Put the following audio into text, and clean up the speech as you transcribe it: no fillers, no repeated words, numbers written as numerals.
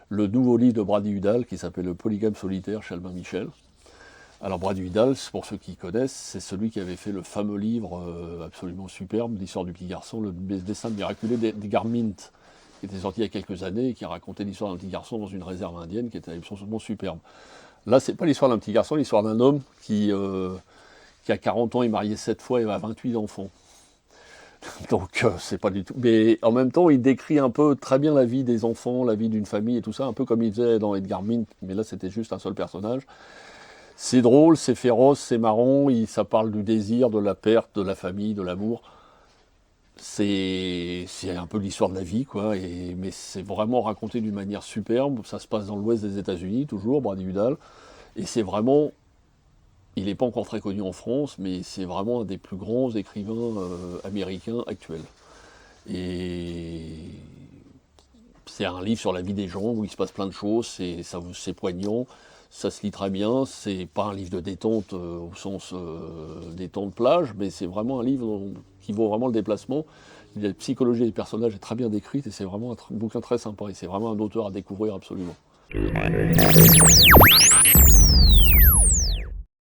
Le nouveau livre de Brady Udall qui s'appelle Le polygame solitaire chez Albin Michel. Alors Brady Udall, pour ceux qui connaissent, c'est celui qui avait fait le fameux livre absolument superbe, l'histoire du petit garçon, le destin miraculé d'Edgar Mint, qui était sorti il y a quelques années et qui a raconté l'histoire d'un petit garçon dans une réserve indienne qui était absolument superbe. Là, c'est pas l'histoire d'un petit garçon, l'histoire d'un homme qui a 40 ans, est marié 7 fois et a 28 enfants. Donc, c'est pas du tout. Mais en même temps, il décrit un peu très bien la vie des enfants, la vie d'une famille et tout ça, un peu comme il faisait dans Edgar Mint, mais là, c'était juste un seul personnage. C'est drôle, c'est féroce, c'est marrant, ça parle du désir, de la perte, de la famille, de l'amour. C'est un peu l'histoire de la vie, quoi, mais c'est vraiment raconté d'une manière superbe. Ça se passe dans l'ouest des États-Unis, toujours, Brady Udall. Et c'est vraiment. Il n'est pas encore très connu en France, mais c'est vraiment un des plus grands écrivains américains actuels. Et c'est un livre sur la vie des gens où il se passe plein de choses, c'est poignant. Ça se lit très bien, c'est pas un livre de détente au sens détente plage, mais c'est vraiment un livre qui vaut vraiment le déplacement. La psychologie des personnages est très bien décrite et c'est vraiment un bouquin très sympa. Et c'est vraiment un auteur à découvrir absolument.